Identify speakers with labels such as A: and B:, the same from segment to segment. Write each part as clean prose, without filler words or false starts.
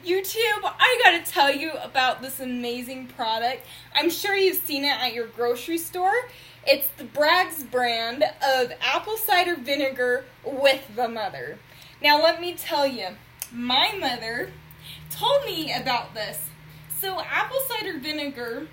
A: YouTube, I gotta tell you about this amazing product. I'm sure you've seen it at your grocery store. It's the Bragg's brand of apple cider vinegar with the mother. Now let me tell you, my mother told me about this. So apple cider vinegar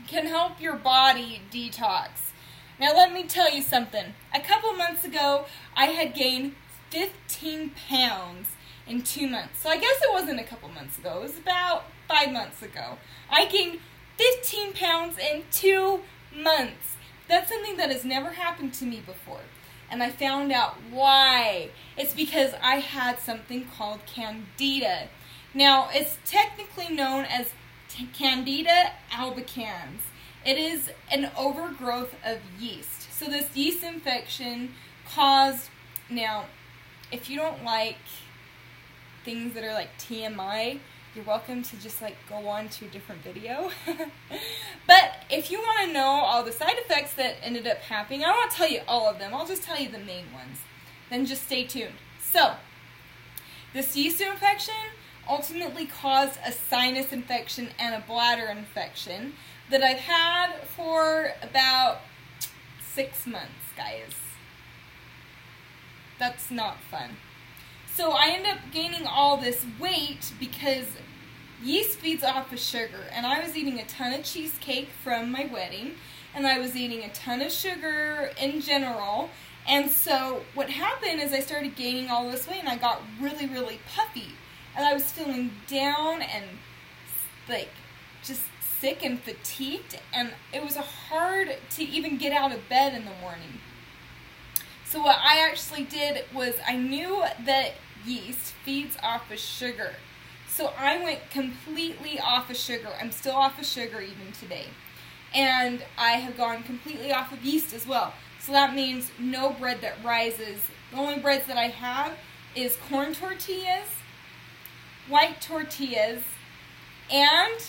A: can help your body detox. Now let me tell you something. A couple months ago, I had gained 15 pounds in 2 months. So I guess it wasn't a couple months ago. It was about 5 months ago. I gained 15 pounds in 2 months. That's something that has never happened to me before. And I found out why. It's because I had something called Candida. Now, it's technically known as Candida albicans. It is an overgrowth of yeast. So this yeast infection caused, now, if you don't like things that are like TMI, you're welcome to just like go on to a different video. But if you want to know all the side effects that ended up happening, I won't tell you all of them. I'll just tell you the main ones. Then just stay tuned. So, this yeast infection ultimately caused a sinus infection and a bladder infection that I've had for about 6 months, guys. That's not fun. So I ended up gaining all this weight because yeast feeds off of sugar. And I was eating a ton of cheesecake from my wedding. And I was eating a ton of sugar in general. And so what happened is I started gaining all this weight and I got really, really puffy. And I was feeling down and like just sick and fatigued. And it was hard to even get out of bed in the morning. So what I actually did was I knew that yeast feeds off of sugar. So I went completely off of sugar. I'm still off of sugar even today. And I have gone completely off of yeast as well. So that means no bread that rises. The only breads that I have is corn tortillas, white tortillas, and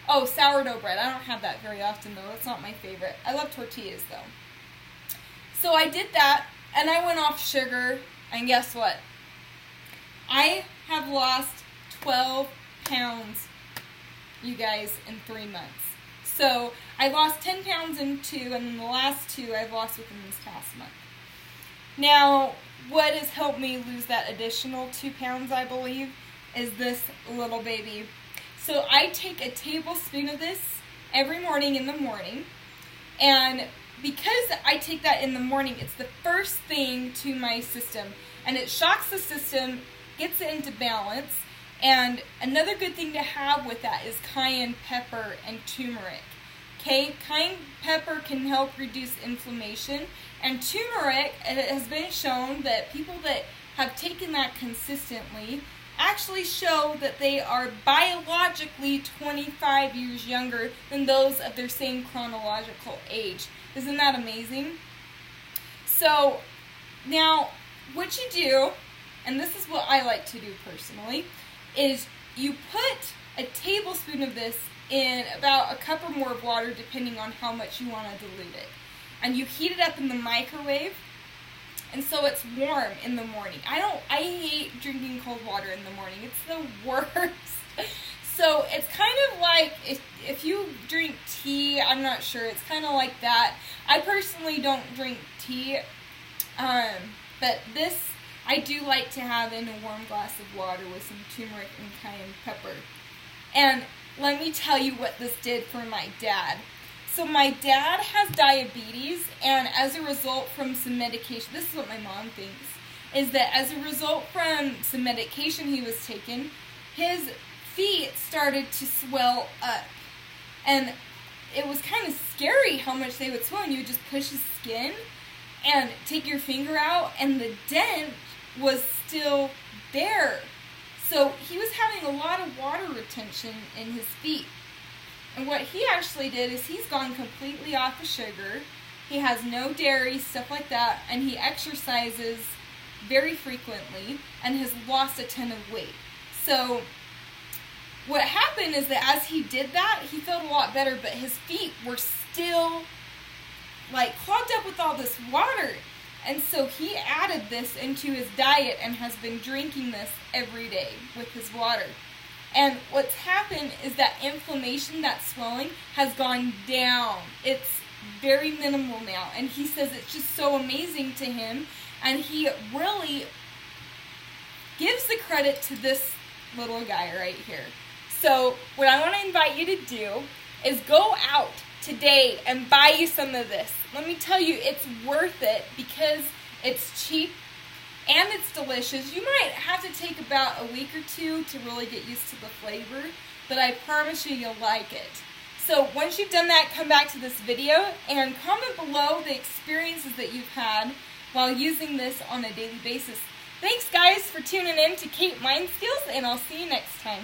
A: sourdough bread. I don't have that very often though. That's not my favorite. I love tortillas though. So I did that, and I went off sugar, and guess what? I have lost 12 pounds, you guys, in 3 months. So I lost 10 pounds in 2, and then the last 2 I've lost within this past month. Now, what has helped me lose that additional 2 pounds, I believe, is this little baby. So I take a tablespoon of this every morning in the morning, and because I take that in the morning, it's the first thing to my system. And it shocks the system, gets it into balance. And another good thing to have with that is cayenne pepper and turmeric. Okay, cayenne pepper can help reduce inflammation. And turmeric, it has been shown that people that have taken that consistently actually show that they are biologically 25 years younger than those of their same chronological age. Isn't that amazing? So, now, what you do, and this is what I like to do personally, is you put a tablespoon of this in about a cup or more of water, depending on how much you want to dilute it. And you heat it up in the microwave, and so it's warm in the morning. I hate drinking cold water in the morning. It's the worst. So it's kind of like if you drink tea, I'm not sure, it's kind of like that. I personally don't drink tea, but this I do like to have in a warm glass of water with some turmeric and cayenne pepper. And let me tell you what this did for my dad. So my dad has diabetes, and as a result from some medication, this is what my mom thinks, is that as a result from some medication he was taking, his feet started to swell up. And it was kind of scary how much they would swell, and you would just push his skin and take your finger out, and the dent was still there. So he was having a lot of water retention in his feet. And what he actually did is he's gone completely off of sugar. He has no dairy, stuff like that, and he exercises very frequently and has lost a ton of weight. So what happened is that as he did that, he felt a lot better, but his feet were still like clogged up with all this water. And so he added this into his diet and has been drinking this every day with his water. And what's happened is that inflammation, that swelling, has gone down. It's very minimal now. And he says it's just so amazing to him. And he really gives the credit to this little guy right here. So what I want to invite you to do is go out today and buy you some of this. Let me tell you, it's worth it because it's cheap and it's delicious. You might have to take about a week or two to really get used to the flavor, but I promise you, you'll like it. So once you've done that, come back to this video and comment below the experiences that you've had while using this on a daily basis. Thanks guys for tuning in to Kate Mind Skills, and I'll see you next time.